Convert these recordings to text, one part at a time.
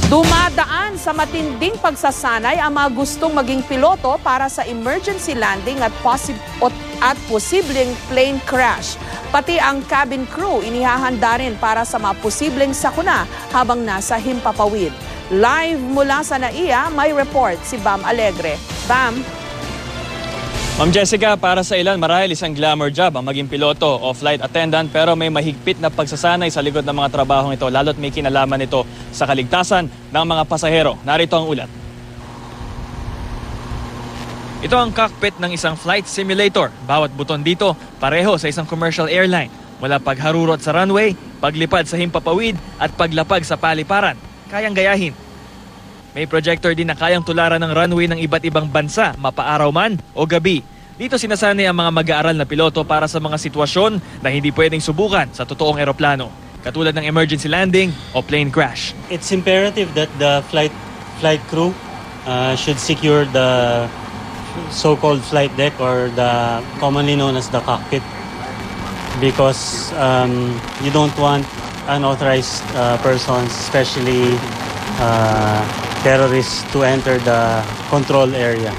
Dumadaan sa matinding pagsasanay ang mga gustong maging piloto para sa emergency landing at posibleng plane crash. Pati ang cabin crew inihahanda rin para sa mga posibleng sakuna habang nasa himpapawid. Live mula sa NAIA, may report si Bam Alegre. Bam? Ma'am Jessica, para sa ilan marahil isang glamour job ang maging piloto o flight attendant, pero may mahigpit na pagsasanay sa likod ng mga trabahong ito, lalo't may kinalaman ito sa kaligtasan ng mga pasahero. Narito ang ulat. Ito ang cockpit ng isang flight simulator. Bawat buton dito pareho sa isang commercial airline. Mula pagharurot sa runway, paglipad sa himpapawid at paglapag sa paliparan. Kayang gayahin. May projector din na kayang tularan ng runway ng iba't ibang bansa, mapaaraw man o gabi. Dito sinasanay ang mga mag-aaral na piloto para sa mga sitwasyon na hindi pwedeng subukan sa totoong eroplano, katulad ng emergency landing o plane crash. It's imperative that the flight crew should secure the so-called flight deck or the commonly known as the cockpit, because you don't want unauthorized persons, especially terrorists, to enter the control area.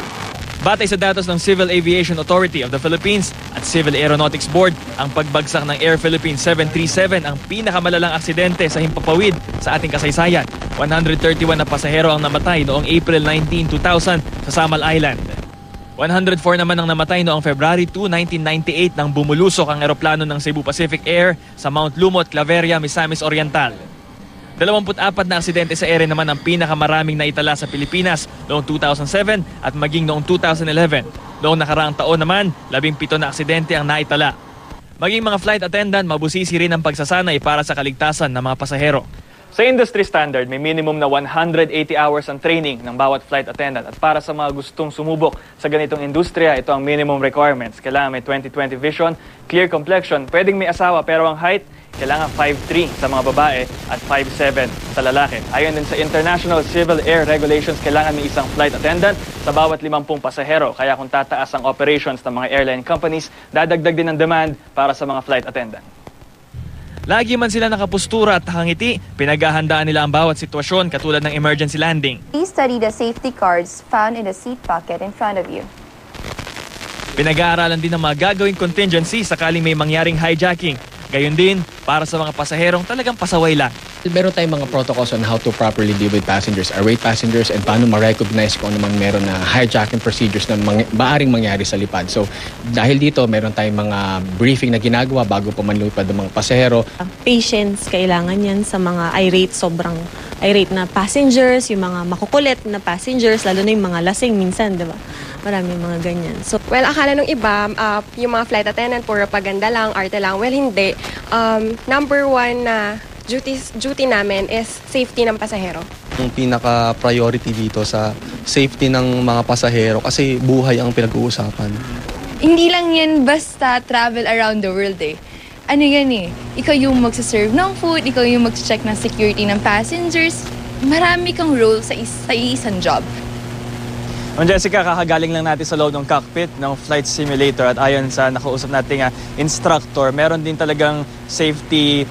Batay sa datos ng Civil Aviation Authority of the Philippines at Civil Aeronautics Board, ang pagbagsak ng Air Philippines 737 ang pinakamalalang aksidente sa himpapawid sa ating kasaysayan. 131 na pasahero ang namatay noong April 19, 2000 sa Samal Island. 104 naman ang namatay noong February 2, 1998 nang bumulusok ang eroplano ng Cebu Pacific Air sa Mount Lumot, Claveria, Misamis Oriental. 24 na aksidente sa ere naman ang pinakamaraming naitala sa Pilipinas noong 2007 at maging noong 2011. Noong nakaraang taon naman, 17 na aksidente ang naitala. Maging mga flight attendant, mabusisi rin ang pagsasanay para sa kaligtasan ng mga pasahero. Sa industry standard, may minimum na 180 hours ang training ng bawat flight attendant. At para sa mga gustong sumubok sa ganitong industriya, ito ang minimum requirements. Kailangan may 20/20 vision, clear complexion, pwedeng may asawa pero ang height, kailangan 5'3" sa mga babae at 5'7" sa lalaki. Ayon din sa International Civil Air Regulations, kailangan may isang flight attendant sa bawat 50 pasahero. Kaya kung tataas ang operations ng mga airline companies, dadagdag din ang demand para sa mga flight attendant. Lagi man sila nakapustura at nakangiti, pinaghahandaan nila ang bawat sitwasyon katulad ng emergency landing. Please study the safety cards found in the seat pocket in front of you. Pinag-aaralan din ang mga gagawing contingency sakaling may mangyaring hijacking. Gayon din para sa mga pasaherong talagang pasaway lang. Meron tayong mga protocols on how to properly deal with passengers, irate passengers, and paano ma-recognize kung naman meron na hijacking procedures na maaring mangyari sa lipad. So dahil dito, meron tayong mga briefing na ginagawa bago pa manlipad ng mga pasahero. Patience, kailangan yan sa mga sobrang irate na passengers, yung mga makukulit na passengers, lalo na yung mga lasing minsan, di ba? Maraming mga ganyan. So, well, akala nung iba, yung mga flight attendant, puro paganda lang, arte lang. Well, hindi. Number one na duty namin is safety ng pasahero. Yung pinaka-priority dito sa safety ng mga pasahero kasi buhay ang pinag-uusapan. Hindi lang yan basta travel around the world eh. Ano yan eh, ikaw yung magsaserve ng food, ikaw yung mag-check ng security ng passengers. Marami kang role sa isang job. Ma'am Jessica, kakagaling lang natin sa loob ng cockpit ng flight simulator at ayon sa nakausap nating instructor, meron din talagang safety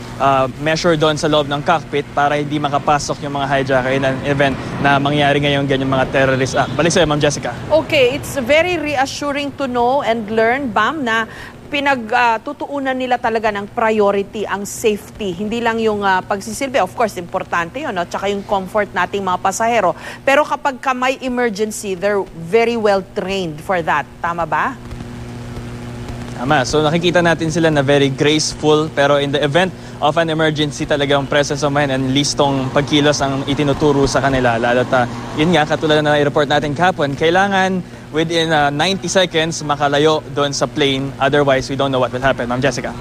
measure doon sa loob ng cockpit para hindi makapasok yung mga hijacker in an event na mangyari ngayon ganyan mga terrorist act. Balik sa'yo, Ma'am Jessica. Okay, it's very reassuring to know and learn, Bam, na pinagtutuunan nila talaga ng priority ang safety. Hindi lang yung pagsisilbi. Of course, importante yun. No? Tsaka yung comfort nating mga pasahero. Pero kapag may emergency, they're very well trained for that. Tama ba? Tama. So nakikita natin sila na very graceful. Pero in the event of an emergency, talagang presence of mind and listong pagkilos ang itinuturo sa kanila. Lalo't yun nga, katulad na i-report natin kahapon, kailangan within 90 seconds makalayo doon sa plane. Otherwise, we don't know what will happen. Ma'am Jessica.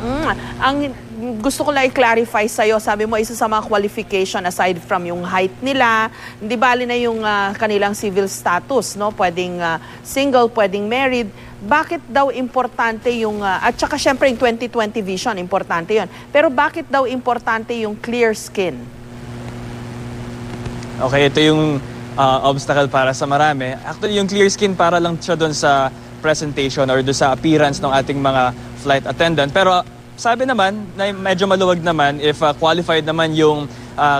Ang gusto ko lang i-clarify sa'yo, sabi mo isa sa mga qualification aside from yung height nila, hindi bali na yung kanilang civil status, no? Pwedeng single, pwedeng married. Bakit daw importante yung, at saka syempre yung 20/20 vision, importante yun. Pero bakit daw importante yung clear skin? Okay, ito yung obstacle para sa marami. Actually, yung clear skin para lang siya doon sa presentation or doon sa appearance ng ating mga flight attendant. Pero sabi naman, na medyo maluwag naman if qualified naman yung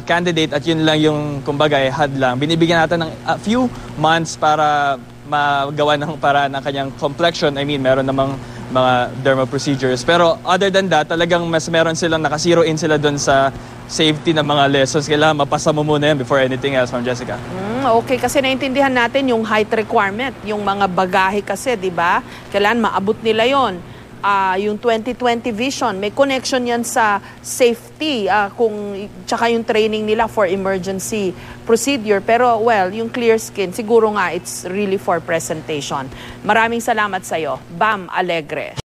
candidate at yun lang yung kumbaga hadlang. Binibigyan natin ng a few months para magawa ng paraan ng kanyang complexion. I mean, meron namang mga dermal procedures. Pero other than that, talagang mas meron silang nakasero in sila doon sa safety ng mga lessons. Kailangan mapasa mo muna yan before anything else, Ma'am Jessica. Okay, kasi naintindihan natin yung height requirement, yung mga bagahe kasi, di ba? Kailangan maabot nila yon. Yung 20/20 vision, may connection yan sa safety, tsaka yung training nila for emergency procedure. Pero, well, yung clear skin, siguro nga it's really for presentation. Maraming salamat sa'yo, Bam Alegre.